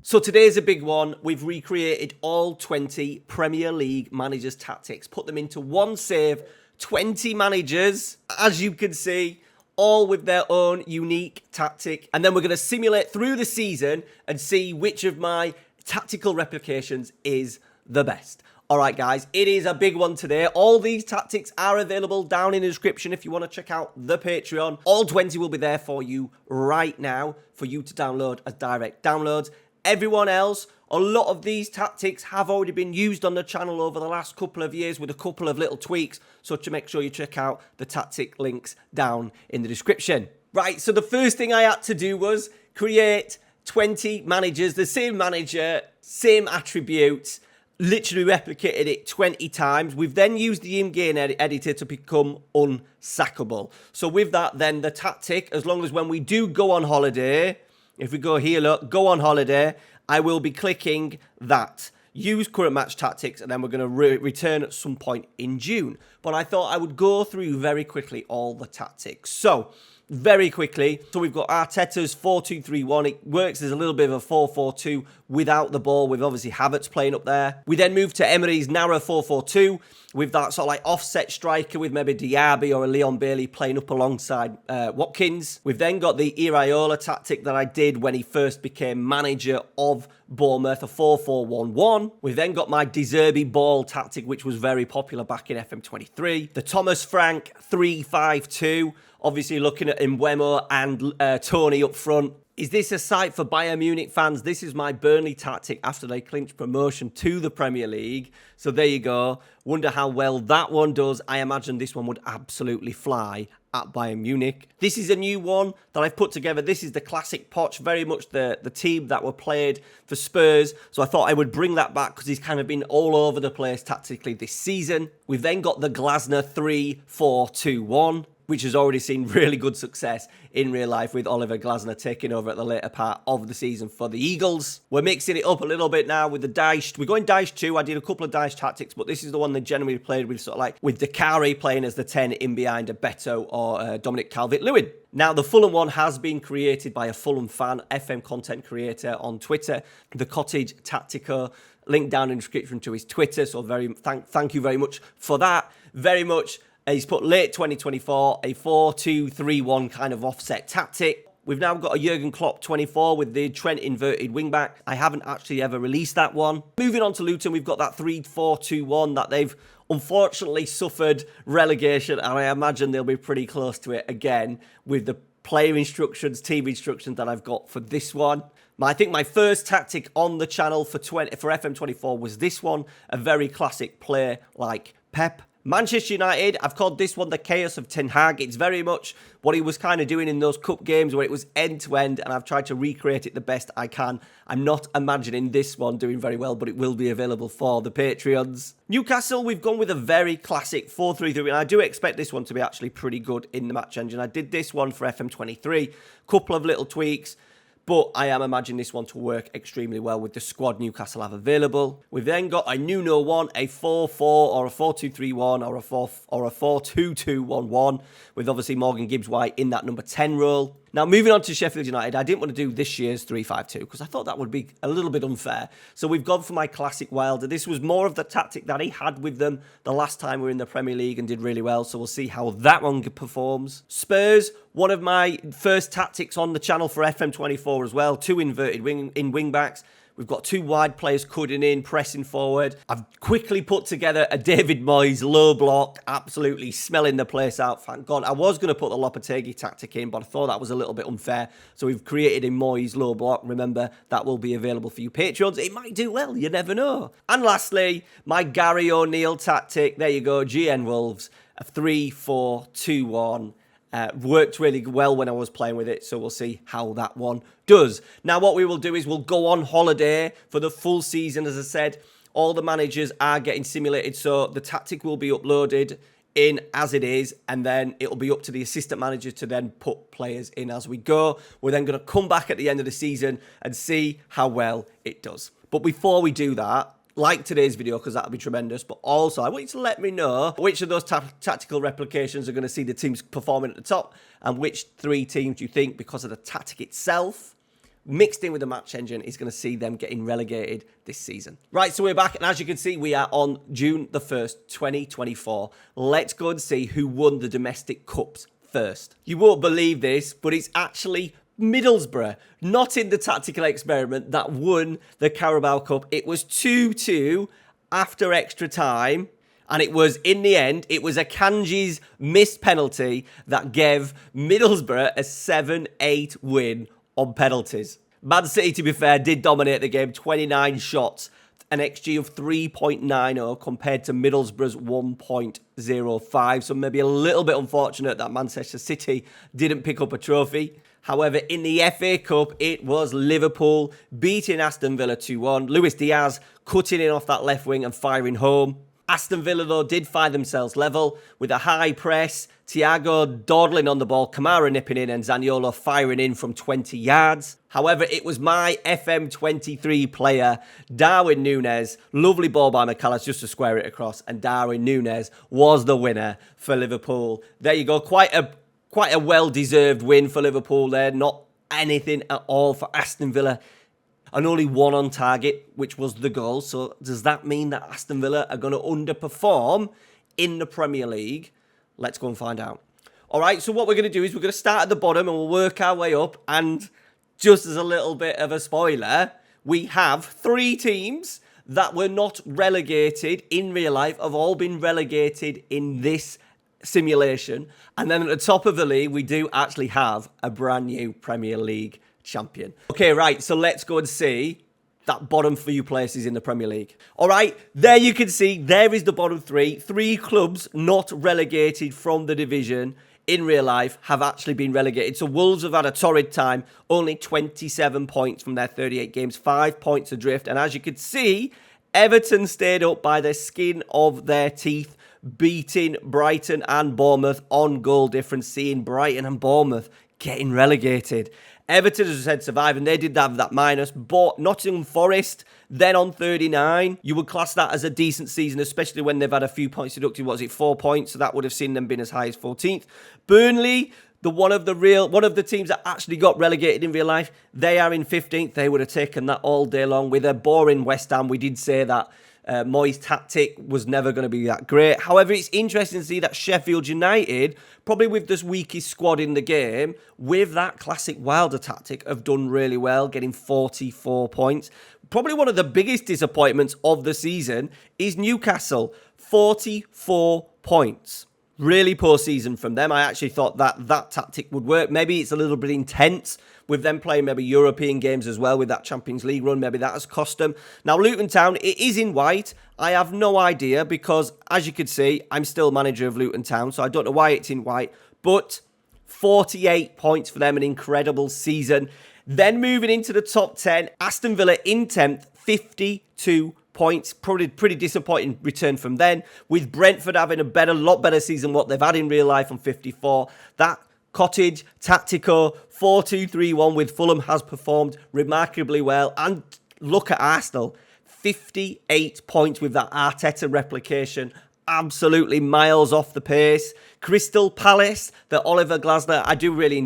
So today's a big one. We've recreated all 20 Premier League managers' tactics, put them into one save, 20 managers, as you can see, all with their own unique tactic. And then we're going to simulate through the season and see which of my tactical replications is the best. All right, guys, it is a big one today. All these tactics are available down in the description if you want to check out the Patreon. All 20 will be there for you right now for you to download as direct downloads. Everyone else, a lot of these tactics have already been used on the channel over the last couple of years with a couple of little tweaks. So to make sure you check out the tactic links down in the description. Right, so the first thing I had to do was create 20 managers, the same manager, same attributes, literally replicated it 20 times. We've then used the in-game editor to become unsackable. So with that, then the tactic, as long as when we do go on holiday, if we go here, look, go on holiday, I will be clicking that. Use current match tactics, and then we're going to return at some point in June. But I thought I would go through very quickly all the tactics. So, very quickly, so we've got Arteta's 4-2-3-1. It works as a little bit of a 4-4-2 without the ball, with obviously Havertz playing up there. We then move to Emery's narrow 4-4-2 with that sort of like offset striker with maybe Diaby or a Leon Bailey playing up alongside Watkins. We've then got the Iraola tactic that I did when he first became manager of Bournemouth, a 4-4-1-1. We've then got my De Zerbi ball tactic, which was very popular back in FM23. The Thomas Frank 3-5-2. Obviously looking at Mbeumo and Tony up front. Is this a sight for Bayern Munich fans? This is my Burnley tactic after they clinched promotion to the Premier League. So there you go. Wonder how well that one does. I imagine this one would absolutely fly at Bayern Munich. This is a new one that I've put together. This is the classic Poch, very much the team that were played for Spurs. So I thought I would bring that back because he's kind of been all over the place tactically this season. We've then got the Glasner 3-4-2-1. Which has already seen really good success in real life with Oliver Glasner taking over at the later part of the season for the Eagles. We're mixing it up a little bit now with the Dyche. We're going Dyche 2. I did a couple of Dyche tactics, but this is the one they generally played with, sort of like with Dakari playing as the 10 in behind a Beto or Dominic Calvert-Lewin. Now, the Fulham one has been created by a Fulham fan, FM content creator on Twitter, the Cottage Tactico. Link down in the description to his Twitter, so thank you very much for that. Very much. He's put late 2024, a 4-2-3-1 kind of offset tactic. We've now got a Jurgen Klopp 24 with the Trent inverted wingback. I haven't actually ever released that one. Moving on to Luton, we've got that 3-4-2-1 that they've unfortunately suffered relegation, and I imagine they'll be pretty close to it again with the player instructions, team instructions that I've got for this one. I think my first tactic on the channel for FM24 was this one, a very classic play like Pep. Manchester United, I've called this one the chaos of Ten Hag. It's very much what he was kind of doing in those cup games where it was end-to-end, and I've tried to recreate it the best I can. I'm not imagining this one doing very well, but it will be available for the Patreons. Newcastle, we've gone with a very classic 4-3-3, and I do expect this one to be actually pretty good in the match engine. I did this one for FM23, couple of little tweaks. But I am imagining this one to work extremely well with the squad Newcastle have available. We've then got a Nuno one, a 4-4 or a 4-2-3-1 or a 4-2-2-1-1 with obviously Morgan Gibbs-White in that number 10 role. Now, moving on to Sheffield United, I didn't want to do this year's 3-5-2 because I thought that would be a little bit unfair. So we've gone for my classic Wilder. This was more of the tactic that he had with them the last time we were in the Premier League and did really well. So we'll see how that one performs. Spurs, one of my first tactics on the channel for FM24 as well. Two inverted wing backs. We've got two wide players cutting in, pressing forward. I've quickly put together a David Moyes low block, absolutely smelling the place out. Thank God. I was going to put the Lopetegui tactic in, but I thought that was a little bit unfair. So we've created a Moyes low block. Remember, that will be available for you Patreons. It might do well. You never know. And lastly, my Gary O'Neill tactic. There you go. GN Wolves. A 3-4-2-1. Worked really well when I was playing with it, so we'll see how that one does. Now, what we will do is we'll go on holiday for the full season. As I said, all the managers are getting simulated, so the tactic will be uploaded in as it is, and then it'll be up to the assistant manager to then put players in as we go. We're then going to come back at the end of the season and see how well it does. But before we do that, like today's video, because that'll be tremendous, but also I want you to let me know which of those tactical replications are going to see the teams performing at the top, and which three teams do you think, because of the tactic itself, mixed in with the match engine is going to see them getting relegated this season. Right, so we're back, and as you can see, we are on June the 1st, 2024. Let's go and see who won the domestic cups first. You won't believe this, but it's actually Middlesbrough, not in the tactical experiment, that won the Carabao Cup. It was 2-2 after extra time. And it was, in the end, it was Akanji's missed penalty that gave Middlesbrough a 7-8 win on penalties. Man City, to be fair, did dominate the game. 29 shots, an XG of 3.90 compared to Middlesbrough's 1.05. So maybe a little bit unfortunate that Manchester City didn't pick up a trophy. However, in the FA Cup, it was Liverpool beating Aston Villa 2-1. Luis Diaz cutting in off that left wing and firing home. Aston Villa, though, did find themselves level with a high press, Thiago dawdling on the ball, Kamara nipping in and Zaniolo firing in from 20 yards. However, it was my FM23 player, Darwin Núñez. Lovely ball by McAllister just to square it across, and Darwin Núñez was the winner for Liverpool. There you go, quite a well-deserved win for Liverpool there, not anything at all for Aston Villa. And only one on target, which was the goal. So does that mean that Aston Villa are going to underperform in the Premier League? Let's go and find out. All right, so what we're going to do is we're going to start at the bottom and we'll work our way up. And just as a little bit of a spoiler, we have 3 teams that were not relegated in real life, have all been relegated in this simulation. And then at the top of the league, we do actually have a brand new Premier League champion. Okay, right, so let's go and see that bottom few places in the Premier League. All right, there you can see, there is the bottom 3. 3 clubs not relegated from the division in real life have actually been relegated. So Wolves have had a torrid time, only 27 points from their 38 games, 5 points adrift. And as you can see, Everton stayed up by the skin of their teeth, beating Brighton and Bournemouth on goal difference, seeing Brighton and Bournemouth getting relegated. Everton, as I said, survived, and they did have that minus. But Nottingham Forest, then on 39. You would class that as a decent season, especially when they've had a few points deducted. What was it, 4 points? So that would have seen them been as high as 14th. Burnley, one of the teams that actually got relegated in real life, they are in 15th. They would have taken that all day long with a boring West Ham. We did say that Moyes' tactic was never going to be that great. However, it's interesting to see that Sheffield United, probably with this weakest squad in the game, with that classic Wilder tactic, have done really well, getting 44 points. Probably one of the biggest disappointments of the season is Newcastle, 44 points. Really poor season from them. I actually thought that tactic would work. Maybe it's a little bit intense with them playing maybe European games as well with that Champions League run. Maybe that has cost them. Now, Luton Town, it is in white. I have no idea because, as you can see, I'm still manager of Luton Town, so I don't know why it's in white. But 48 points for them, an incredible season. Then moving into the top 10, Aston Villa in 10th, 52 points. Probably pretty disappointing return from then, with Brentford having a lot better season what they've had in real life on 54. That Cottage, Tactico, 4-2-3-1 with Fulham has performed remarkably well. And look at Arsenal, 58 points with that Arteta replication. Absolutely miles off the pace. Crystal Palace, the Oliver Glasner, I do really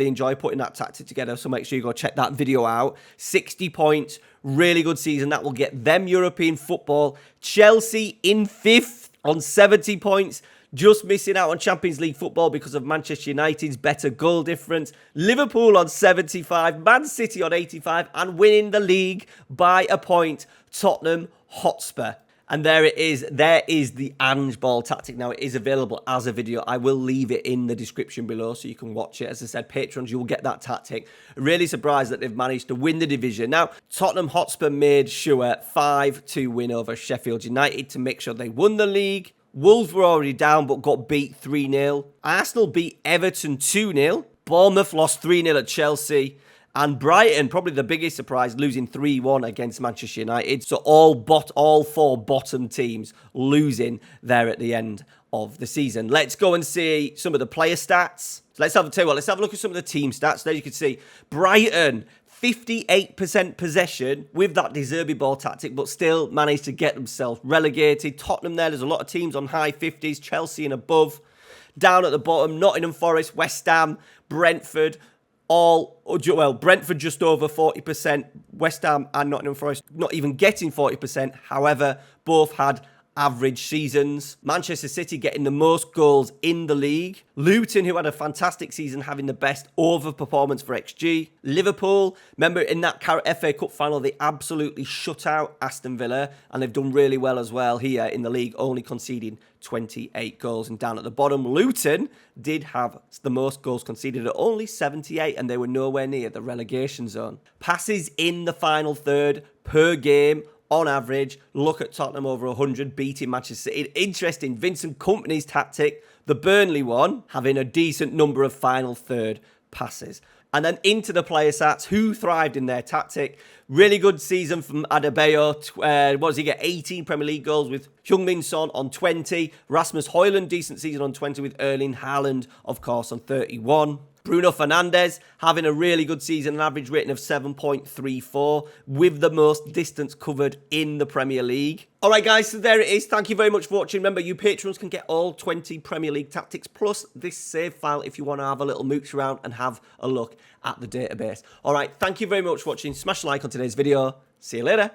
enjoy putting that tactic together, so make sure you go check that video out. 60 points, really good season. That will get them European football. Chelsea in 5th on 70 points. Just missing out on Champions League football because of Manchester United's better goal difference. Liverpool on 75, Man City on 85, and winning the league by a point, Tottenham Hotspur. And there it is. There is the Ange Ball tactic. Now, it is available as a video. I will leave it in the description below so you can watch it. As I said, patrons, you will get that tactic. Really surprised that they've managed to win the division. Now, Tottenham Hotspur made sure 5-2 win over Sheffield United to make sure they won the league. Wolves were already down but got beat 3-0. Arsenal beat Everton 2-0. Bournemouth lost 3-0 at Chelsea. And Brighton, probably the biggest surprise, losing 3-1 against Manchester United. So all 4 bottom teams losing there at the end of the season. Let's go and see some of the player stats. So let's have a look at some of the team stats. There you can see Brighton, 58% possession with that De Zerbi ball tactic, but still managed to get themselves relegated. Tottenham there's a lot of teams on high 50s, Chelsea and above. Down at the bottom, Nottingham Forest, West Ham, Brentford, Well, Brentford just over 40%, West Ham and Nottingham Forest not even getting 40%. However, both had average seasons. Manchester City getting the most goals in the league. Luton, who had a fantastic season, having the best overperformance for XG. Liverpool, remember in that FA Cup final, they absolutely shut out Aston Villa, and they've done really well as well here in the league, only conceding 28 goals. And down at the bottom, Luton did have the most goals conceded at only 78, and they were nowhere near the relegation zone. Passes in the final third per game, on average, look at Tottenham over 100, beating Manchester City. Interesting, Vincent Kompany's tactic, the Burnley one, having a decent number of final third passes. And then into the player stats, who thrived in their tactic. Really good season from Adebayo. What does he get? 18 Premier League goals with Heung-min Son on 20. Rasmus Højlund, decent season on 20 with Erling Haaland, of course, on 31. Bruno Fernandes having a really good season, an average rating of 7.34 with the most distance covered in the Premier League. All right, guys, so there it is. Thank you very much for watching. Remember, you patrons can get all 20 Premier League tactics plus this save file if you want to have a little mooch around and have a look at the database. All right, thank you very much for watching. Smash a like on today's video. See you later.